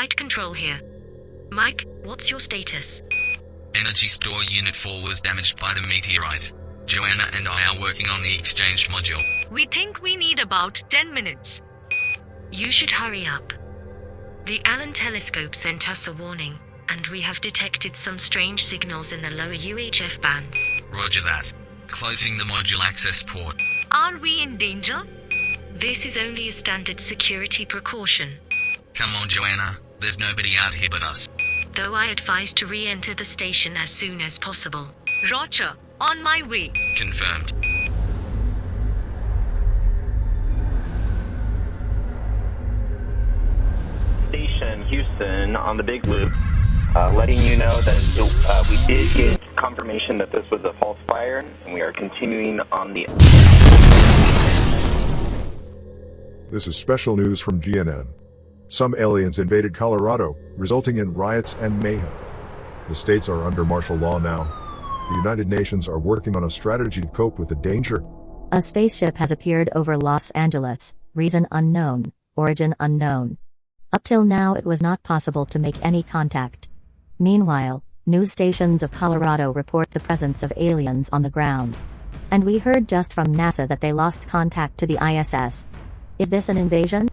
Flight control here. Mike, what's your status? Energy store unit 4 was damaged by the meteorite. Joanna and I are working on the exchange module. We think we need about 10 minutes. You should hurry up. The Allen telescope sent us a warning, and we have detected some strange signals in the lower UHF bands. Roger that. Closing the module access port. Are we in danger? This is only a standard security precaution. Come on, Joanna. There's nobody out here but us. Though I advise to re-enter the station as soon as possible. Roger, on my way. Confirmed. Station Houston on the big loop, letting you know that we did get confirmation that this was a false fire, and we are continuing on the... This is special news from GNN. Some aliens invaded Colorado, resulting in riots and mayhem. The states are under martial law now. The United Nations are working on a strategy to cope with the danger. A spaceship has appeared over Los Angeles, reason unknown, origin unknown. Up till now it was not possible to make any contact. Meanwhile, news stations of Colorado report the presence of aliens on the ground. And we heard just from NASA that they lost contact to the ISS. Is this an invasion?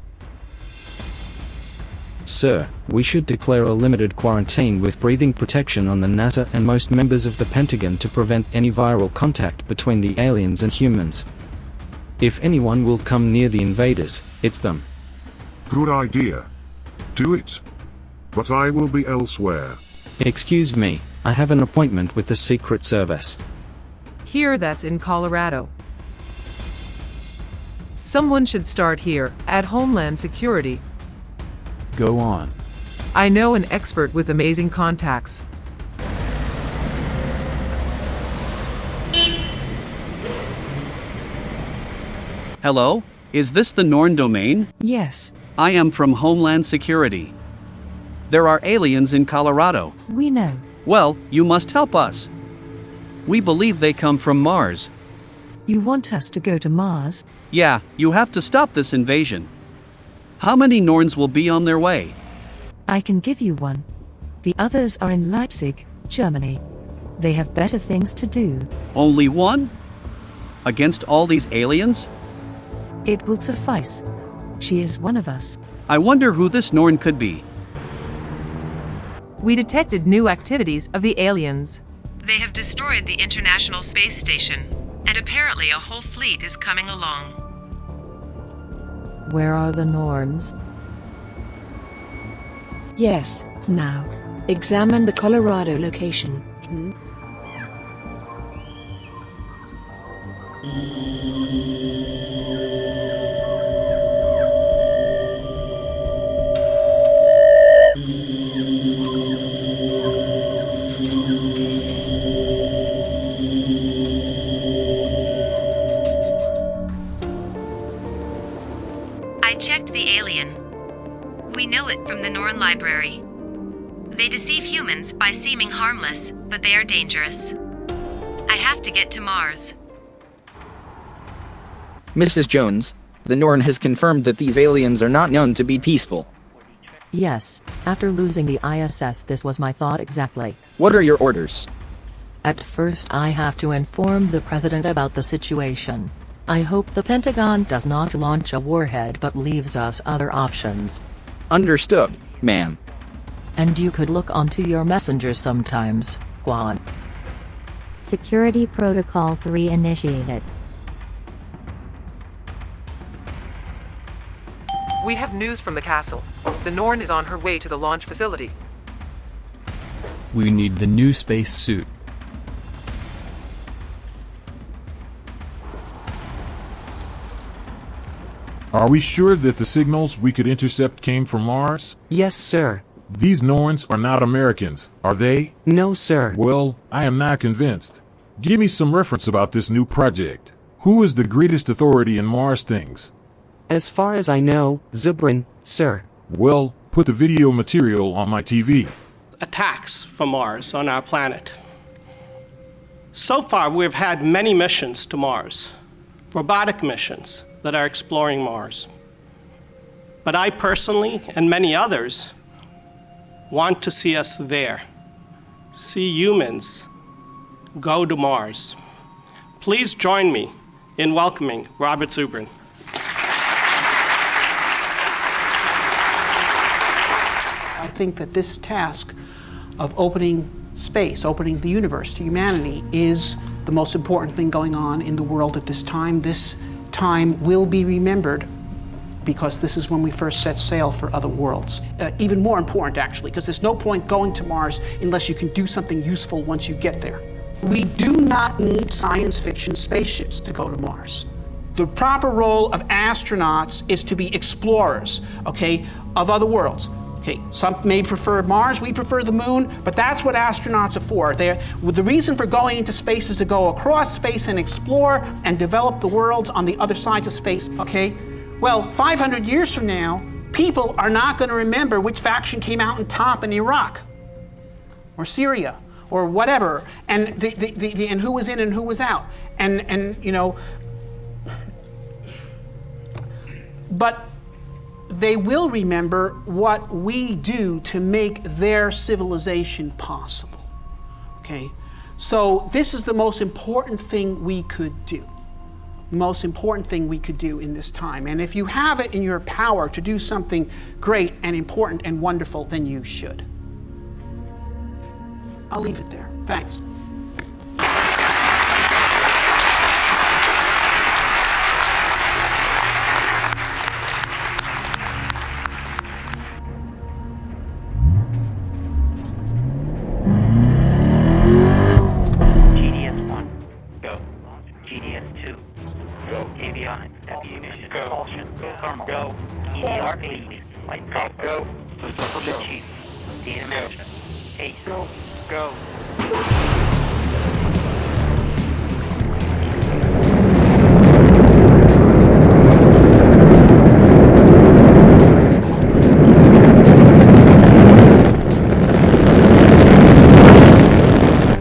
Sir, we should declare a limited quarantine with breathing protection on the NASA and most members of the Pentagon to prevent any viral contact between the aliens and humans. If anyone will come near the invaders, it's them. Good idea. Do it. But I will be elsewhere. Excuse me, I have an appointment with the Secret Service. Here, that's in Colorado. Someone should start here, at Homeland Security. Go on. I know an expert with amazing contacts. Hello? Is this the Norn domain? Yes. I am from Homeland Security. There are aliens in Colorado. We know. Well, you must help us. We believe they come from Mars. You want us to go to Mars? Yeah, you have to stop this invasion. How many Norns will be on their way? I can give you one. The others are in Leipzig, Germany. They have better things to do. Only one? Against all these aliens? It will suffice. She is one of us. I wonder who this Norn could be. We detected new activities of the aliens. They have destroyed the International Space Station, and apparently a whole fleet is coming along. Where are the Norns? Yes, now. Examine the Colorado location. I checked the alien. We know it from the Norn library. They deceive humans by seeming harmless, but they are dangerous. I have to get to Mars. Mrs. Jones, the Norn has confirmed that these aliens are not known to be peaceful. Yes, after losing the ISS, this was my thought exactly. What are your orders? At first, I have to inform the president about the situation. I hope the Pentagon does not launch a warhead but leaves us other options. Understood, ma'am. And you could look onto your messenger sometimes, Guan. Security Protocol 3 initiated. We have news from the castle. The Norn is on her way to the launch facility. We need the new space suit. Are we sure that the signals we could intercept came from Mars? Yes, sir. These Norns are not Americans, are they? No, sir. Well, I am not convinced. Give me some reference about this new project. Who is the greatest authority in Mars things? As far as I know, Zubrin, sir. Well, put the video material on my TV. Attacks from Mars on our planet. So far, we've had many missions to Mars, robotic missions that are exploring Mars. But I personally, and many others, want to see us there. See humans go to Mars. Please join me in welcoming Robert Zubrin. I think that this task of opening space, opening the universe to humanity, is the most important thing going on in the world at this time. This time will be remembered because this is when we first set sail for other worlds. Even more important, actually, because there's no point going to Mars unless you can do something useful once you get there. We do not need science fiction spaceships to go to Mars. The proper role of astronauts is to be explorers, okay, of other worlds. Okay, some may prefer Mars, we prefer the moon, but that's what astronauts are for. The reason for going into space is to go across space and explore and develop the worlds on the other sides of space, okay? Well, 500 years from now, people are not going to remember which faction came out on top in Iraq or Syria or whatever, and and who was in and who was out, and you know, but they will remember what we do to make their civilization possible. Okay, so this is the most important thing we could do. Most important thing we could do in this time. And if you have it in your power to do something great and important and wonderful, then you should. I'll leave it there. Thanks.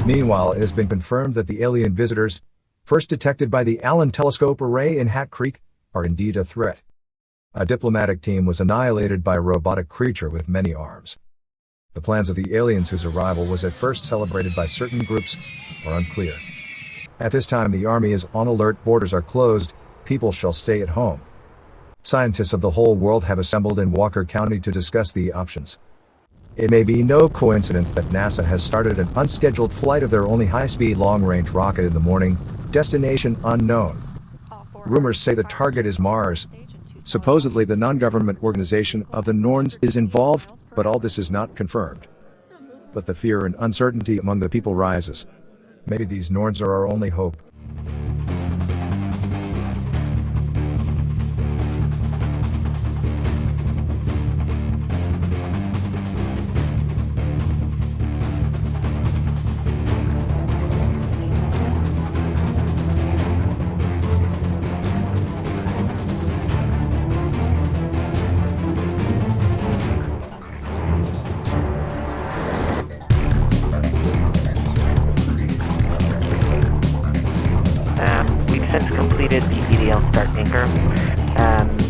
Meanwhile, it has been confirmed that the alien visitors, first detected by the Allen Telescope Array in Hat Creek, are indeed a threat. A diplomatic team was annihilated by a robotic creature with many arms. The plans of the aliens whose arrival was at first celebrated by certain groups are unclear. At this time the army is on alert, borders are closed, people shall stay at home. Scientists of the whole world have assembled in Walker County to discuss the options. It may be no coincidence that NASA has started an unscheduled flight of their only high-speed long-range rocket in the morning, destination unknown. Rumors say the target is Mars. Supposedly the non-government organization of the Norns is involved, but all this is not confirmed. But the fear and uncertainty among the people rises. Maybe these Norns are our only hope.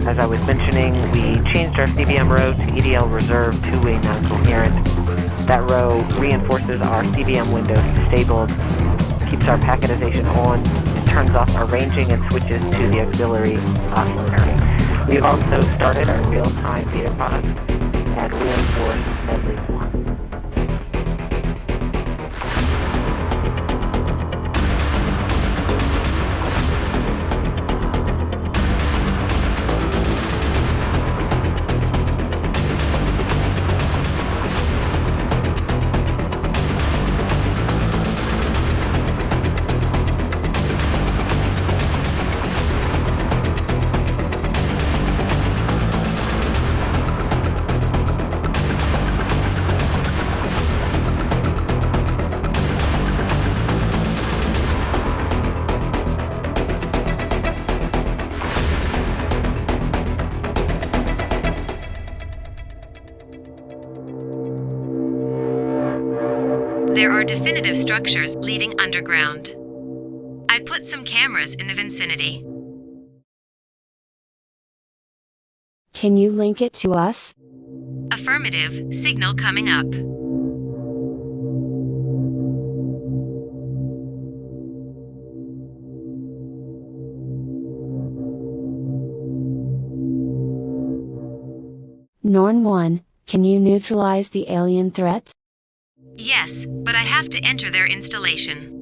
As I was mentioning, we changed our CBM row to EDL reserve two-way non-coherent. That row reinforces our CBM windows disabled, keeps our packetization on, turns off our ranging, and switches to the auxiliary oscillator. We've also started our real-time data product and reinforced Medley 1. There are definitive structures leading underground. I put some cameras in the vicinity. Can you link it to us? Affirmative, signal coming up. Norn 1, can you neutralize the alien threat? Yes, but I have to enter their installation.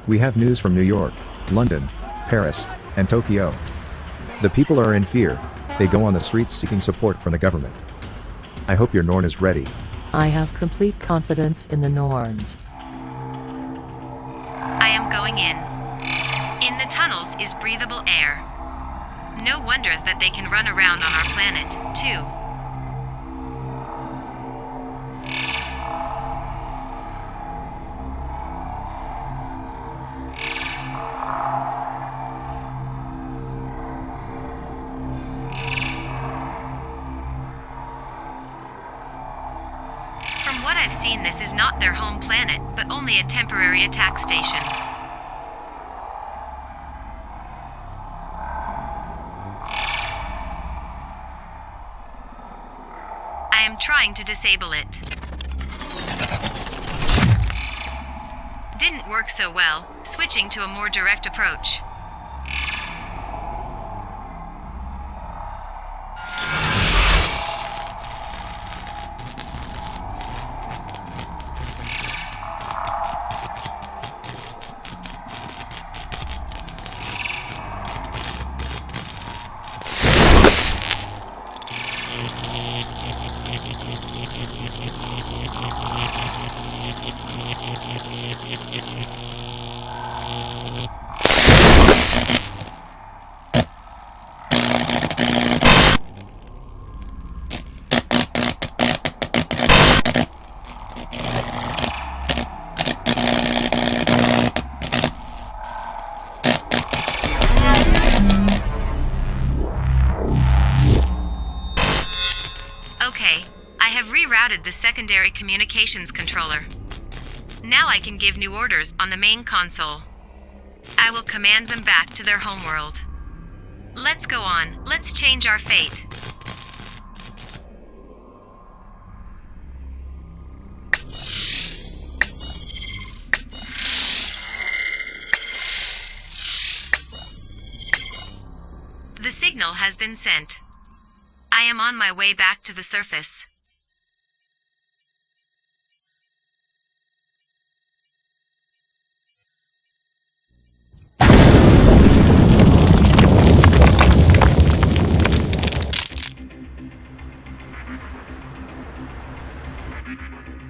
We have news from New York, London, Paris, and Tokyo. The people are in fear. They go on the streets seeking support from the government. I hope your Norn is ready. I have complete confidence in the Norns. I am going in. In the tunnels is breathable air. No wonder that they can run around on our planet, too. From what I've seen, this is not their home planet, but only a temporary attack station. I am trying to disable it. Didn't work so well, switching to a more direct approach. Okay, I have rerouted the secondary communications controller. Now I can give new orders on the main console. I will command them back to their homeworld. Let's go on, let's change our fate. The signal has been sent. I am on my way back to the surface.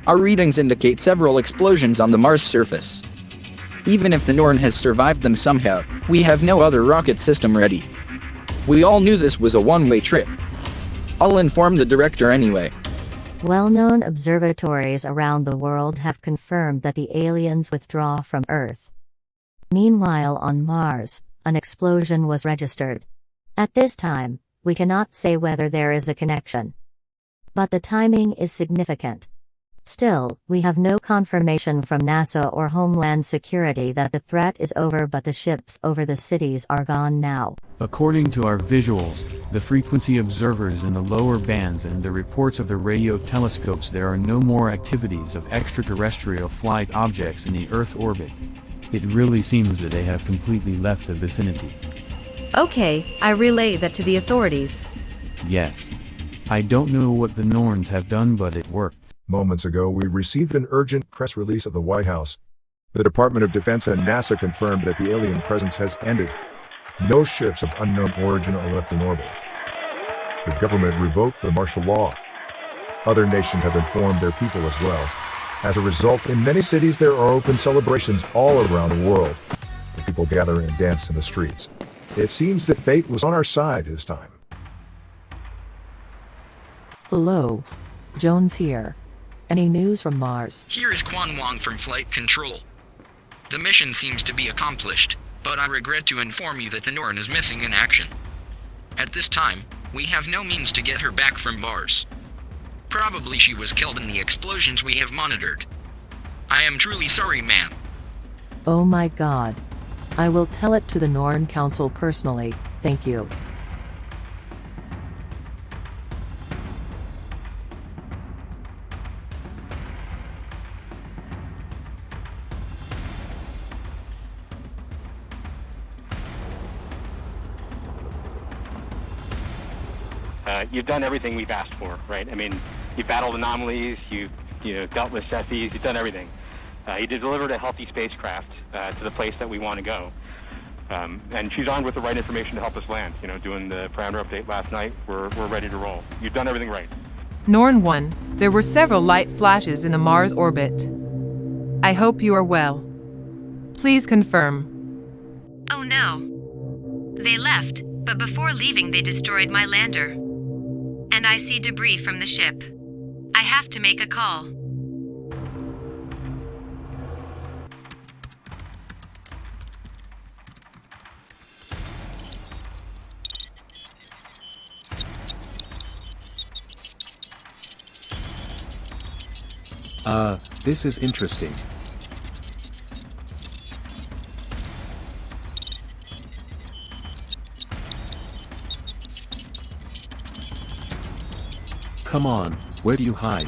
Our readings indicate several explosions on the Mars surface. Even if the Norn has survived them somehow, we have no other rocket system ready. We all knew this was a one-way trip. I'll inform the director anyway. Well-known observatories around the world have confirmed that the aliens withdraw from Earth. Meanwhile, on Mars, an explosion was registered. At this time, we cannot say whether there is a connection. But the timing is significant. Still, we have no confirmation from NASA or Homeland Security that the threat is over, but the ships over the cities are gone now. According to our visuals, the frequency observers in the lower bands and the reports of the radio telescopes, there are no more activities of extraterrestrial flight objects in the Earth orbit. It really seems that they have completely left the vicinity. Okay, I relay that to the authorities. Yes. I don't know what the Norns have done, but it worked. Moments ago, we received an urgent press release of the White House. The Department of Defense and NASA confirmed that the alien presence has ended. No ships of unknown origin are left in orbit. The government revoked the martial law. Other nations have informed their people as well. As a result, in many cities there are open celebrations all around the world. The people gather and dance in the streets. It seems that fate was on our side this time. Hello. Jones here. Any news from Mars? Here is Quan Wong from Flight Control. The mission seems to be accomplished, but I regret to inform you that the Norn is missing in action. At this time, we have no means to get her back from Mars. Probably she was killed in the explosions we have monitored. I am truly sorry, ma'am. Oh my god. I will tell it to the Norn Council personally, thank you. You've done everything we've asked for, right? I mean, you've battled anomalies, you've dealt with Cessies, you've done everything. You delivered a healthy spacecraft to the place that we want to go. And she's armed with the right information to help us land. Doing the parameter update last night, we're ready to roll. You've done everything right. Norn 1, there were several light flashes in the Mars orbit. I hope you are well. Please confirm. Oh no. They left, but before leaving they destroyed my lander. And I see debris from the ship. I have to make a call. This is interesting. Come on, where do you hide?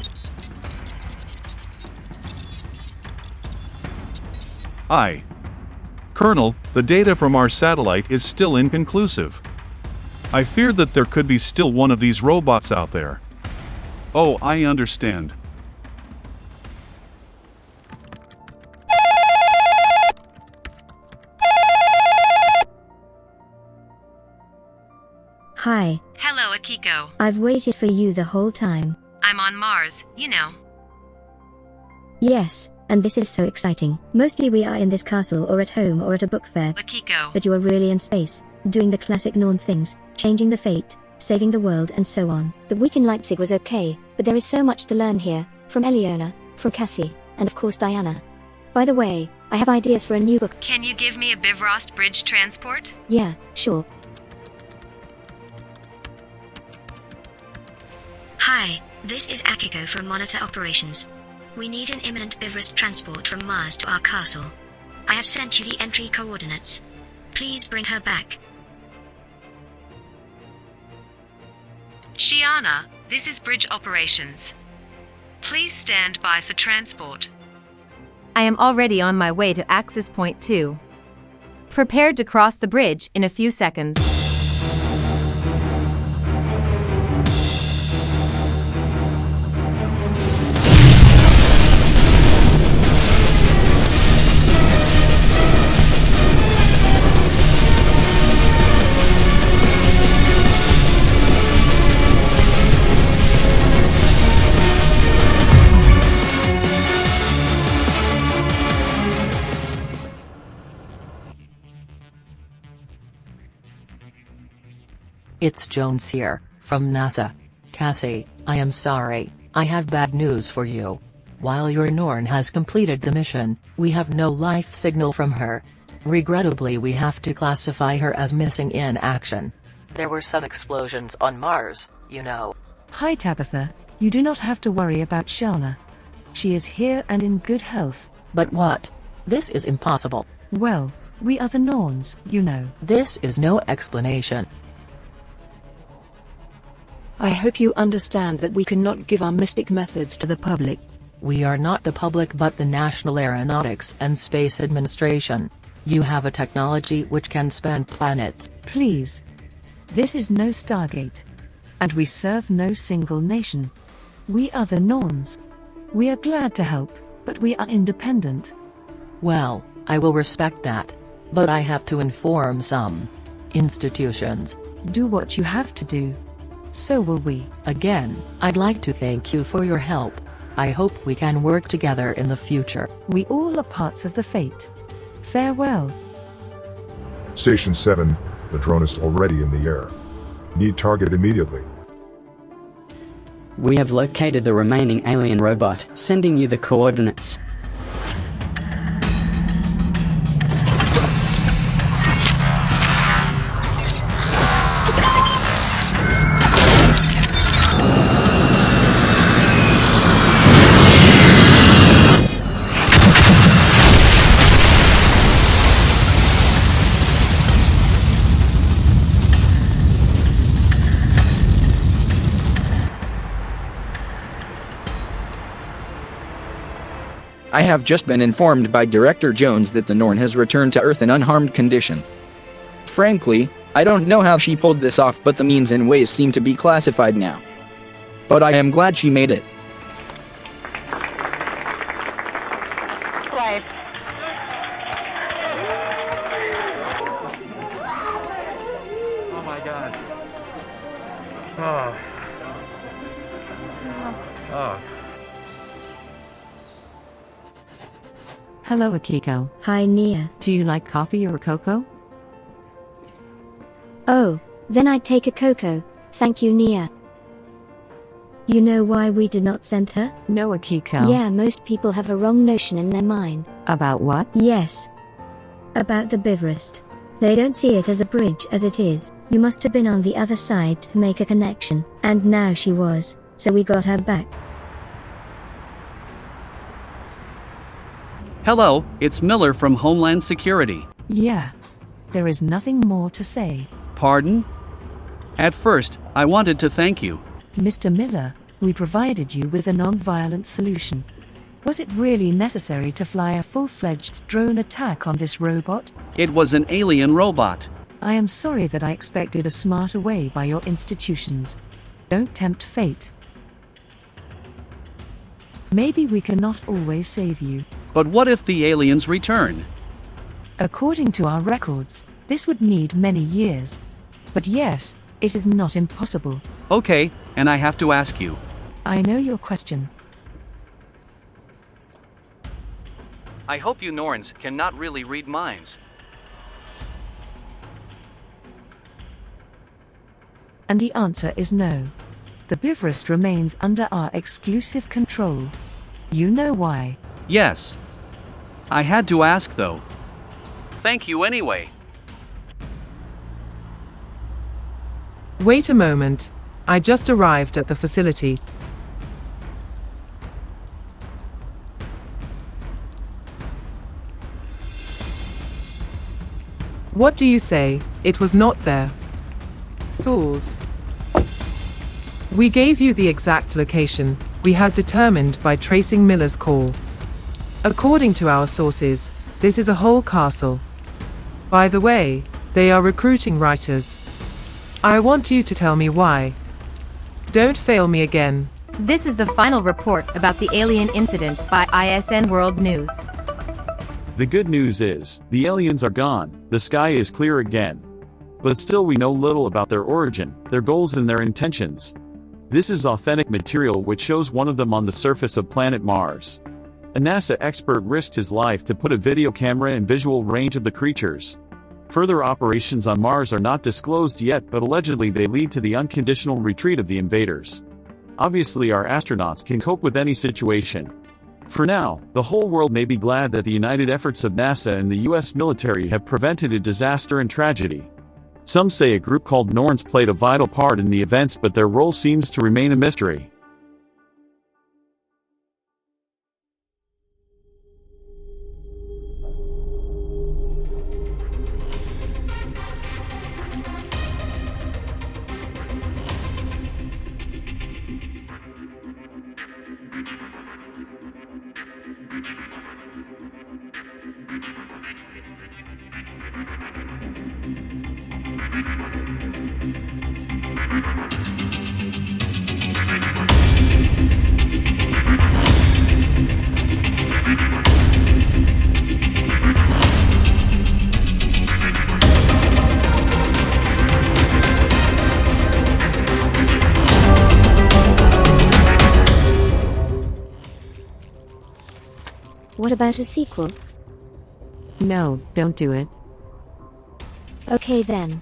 Colonel, the data from our satellite is still inconclusive. I fear that there could be still one of these robots out there. Oh, I understand. Hi. Hello, Akiko. I've waited for you the whole time. I'm on Mars, you know. Yes, and this is so exciting. Mostly we are in this castle or at home or at a book fair. Akiko. But you are really in space, doing the classic Norn things, changing the fate, saving the world and so on. The week in Leipzig was okay, but there is so much to learn here, from Eliona, from Cassie, and of course Diana. By the way, I have ideas for a new book. Can you give me a Bifrost bridge transport? Yeah, sure. Hi, this is Akiko from Monitor Operations. We need an imminent Bifrost transport from Mars to our castle. I have sent you the entry coordinates. Please bring her back. Shiana, this is Bridge Operations. Please stand by for transport. I am already on my way to Access Point 2. Prepared to cross the bridge in a few seconds. It's Jones here, from NASA. Cassie, I am sorry, I have bad news for you. While your Norn has completed the mission, we have no life signal from her. Regrettably we have to classify her as missing in action. There were some explosions on Mars, you know. Hi Tabitha, you do not have to worry about Shana. She is here and in good health. But what? This is impossible. Well, we are the Norns, you know. This is no explanation. I hope you understand that we cannot give our mystic methods to the public. We are not the public but the National Aeronautics and Space Administration. You have a technology which can span planets. Please. This is no Stargate. And we serve no single nation. We are the Norns. We are glad to help, but we are independent. Well, I will respect that. But I have to inform some institutions. Do what you have to do. So will we. Again, I'd like to thank you for your help. I hope we can work together in the future. We all are parts of the fate. Farewell. Station 7, the drone is already in the air. Need target immediately. We have located the remaining alien robot, sending you the coordinates. I have just been informed by Director Jones that the Norn has returned to Earth in unharmed condition. Frankly, I don't know how she pulled this off, but the means and ways seem to be classified now. But I am glad she made it. Life. Oh my God. Oh. Oh. Hello, Akiko. Hi, Nia. Do you like coffee or cocoa? Oh, then I'd take a cocoa. Thank you, Nia. You know why we did not send her? No, Akiko. Yeah, most people have a wrong notion in their mind. About what? Yes. About the Bivrist. They don't see it as a bridge as it is. You must have been on the other side to make a connection. And now she was, so we got her back. Hello, it's Miller from Homeland Security. Yeah. There is nothing more to say. Pardon? At first, I wanted to thank you. Mr. Miller, we provided you with a non-violent solution. Was it really necessary to fly a full-fledged drone attack on this robot? It was an alien robot. I am sorry that I expected a smarter way by your institutions. Don't tempt fate. Maybe we cannot always save you. But what if the aliens return? According to our records, this would need many years. But yes, it is not impossible. Okay, and I have to ask you. I know your question. I hope you Norns cannot really read minds. And the answer is no. The Bivrist remains under our exclusive control. You know why. Yes. I had to ask though. Thank you anyway. Wait a moment. I just arrived at the facility. What do you say? It was not there. Fools. We gave you the exact location we had determined by tracing Miller's call. According to our sources, this is a whole castle. By the way, they are recruiting writers. I want you to tell me why. Don't fail me again. This is the final report about the alien incident by ISN World News. The good news is, the aliens are gone, the sky is clear again. But still we know little about their origin, their goals and their intentions. This is authentic material which shows one of them on the surface of planet Mars. A NASA expert risked his life to put a video camera in visual range of the creatures. Further operations on Mars are not disclosed yet, but allegedly they lead to the unconditional retreat of the invaders. Obviously our astronauts can cope with any situation. For now, the whole world may be glad that the united efforts of NASA and the US military have prevented a disaster and tragedy. Some say a group called Norns played a vital part in the events, but their role seems to remain a mystery. What about a sequel? No, don't do it. Okay then.